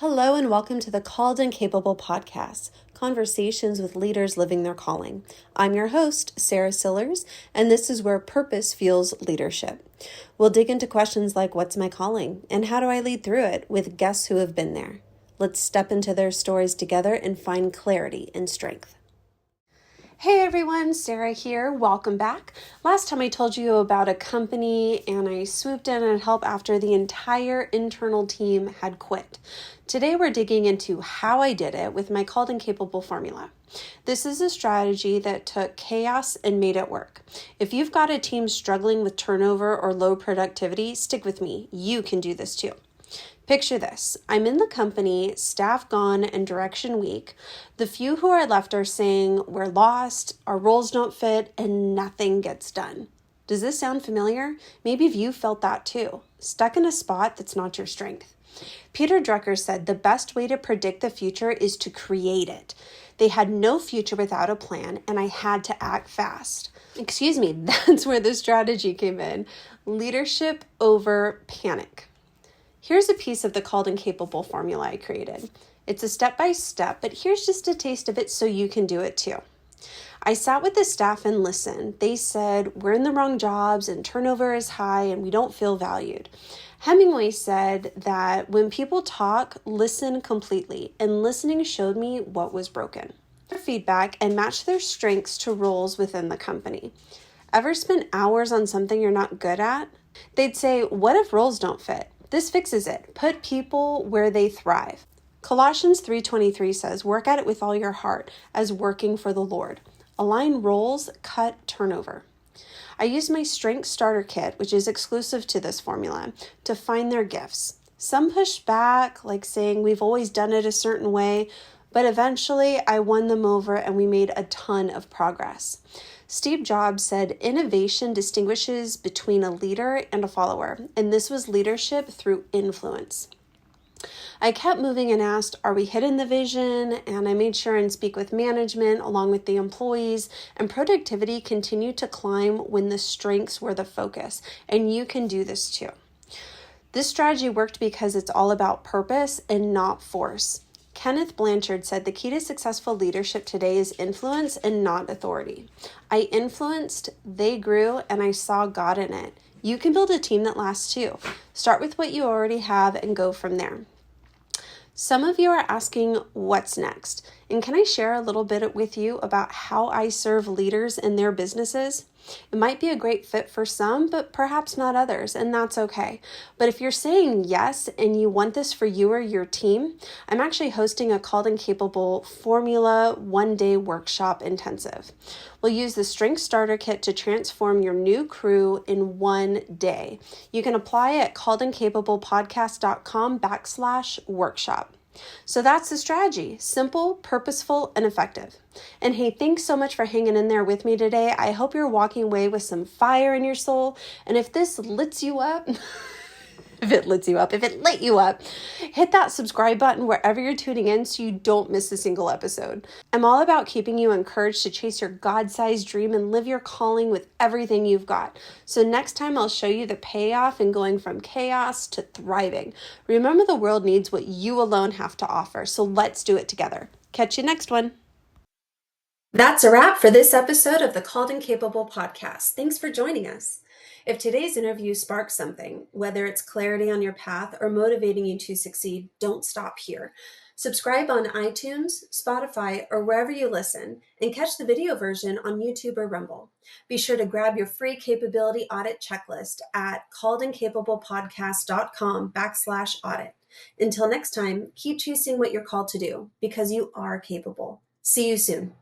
Hello and welcome to the Called and Capable podcast, conversations with leaders living their calling. I'm your host, Sarah Sillers, and this is where purpose fuels leadership. We'll dig into questions like, what's my calling and how do I lead through it with guests who have been there. Let's step into their stories together and find clarity and strength. Hey everyone, Sarah here. Welcome back. Last time I told you about a company and I swooped in and helped after the entire internal team had quit. Today we're digging into how I did it with my Called and Capable formula. This is a strategy that took chaos and made it work. If you've got a team struggling with turnover or low productivity, stick with me. You can do this too. Picture this. I'm in the company, staff gone and direction weak. The few who are left are saying, we're lost, our roles don't fit, and nothing gets done. Does this sound familiar? Maybe you felt that too. Stuck in a spot that's not your strength. Peter Drucker said the best way to predict the future is to create it. They had no future without a plan, and I had to act fast. That's where the strategy came in. Leadership over panic. Here's a piece of the Called and Capable formula I created. It's a step-by-step, but here's just a taste of it so you can do it too. I sat with the staff and listened. They said, we're in the wrong jobs and turnover is high and we don't feel valued. Hemingway said that when people talk, listen completely, and listening showed me what was broken. Their feedback and match their strengths to roles within the company. Ever spent hours on something you're not good at? They'd say, what if roles don't fit? This fixes it. Put people where they thrive. Colossians 3:23 says, work at it with all your heart as working for the Lord. Align roles, cut turnover. I used my Strength Starter Kit, which is exclusive to this formula, to find their gifts. Some pushed back, like saying we've always done it a certain way, but eventually I won them over and we made a ton of progress. Steve Jobs said innovation distinguishes between a leader and a follower, and this was leadership through influence. I kept moving and asked, are we hitting the vision? And I made sure and speak with management along with the employees, and productivity continued to climb when the strengths were the focus, and you can do this too. This strategy worked because it's all about purpose and not force. Kenneth Blanchard said the key to successful leadership today is influence and not authority. I influenced, they grew, and I saw God in it. You can build a team that lasts too. Start with what you already have and go from there. Some of you are asking what's next, and can I share a little bit with you about how I serve leaders in their businesses? It might be a great fit for some, but perhaps not others, and that's okay. But if you're saying yes and you want this for you or your team, I'm actually hosting a Called and Capable Formula one-day workshop intensive. We'll use the Strength Starter Kit to transform your new crew in one day. You can apply at calledandcapablepodcast.com/workshop. So that's the strategy. Simple, purposeful, and effective. And hey, thanks so much for hanging in there with me today. I hope you're walking away with some fire in your soul. And if this lits you up, if it lit you up, hit that subscribe button wherever you're tuning in so you don't miss a single episode. I'm all about keeping you encouraged to chase your God-sized dream and live your calling with everything you've got. So next time I'll show you the payoff in going from chaos to thriving. Remember, the world needs what you alone have to offer, so let's do it together. Catch you next one. That's a wrap for this episode of the Called and Capable podcast. Thanks for joining us. If today's interview sparks something, whether it's clarity on your path or motivating you to succeed, don't stop here. Subscribe on iTunes, Spotify, or wherever you listen, and catch the video version on YouTube or Rumble. Be sure to grab your free capability audit checklist at calledandcapablepodcast.com/audit. Until next time, keep chasing what you're called to do because you are capable. See you soon.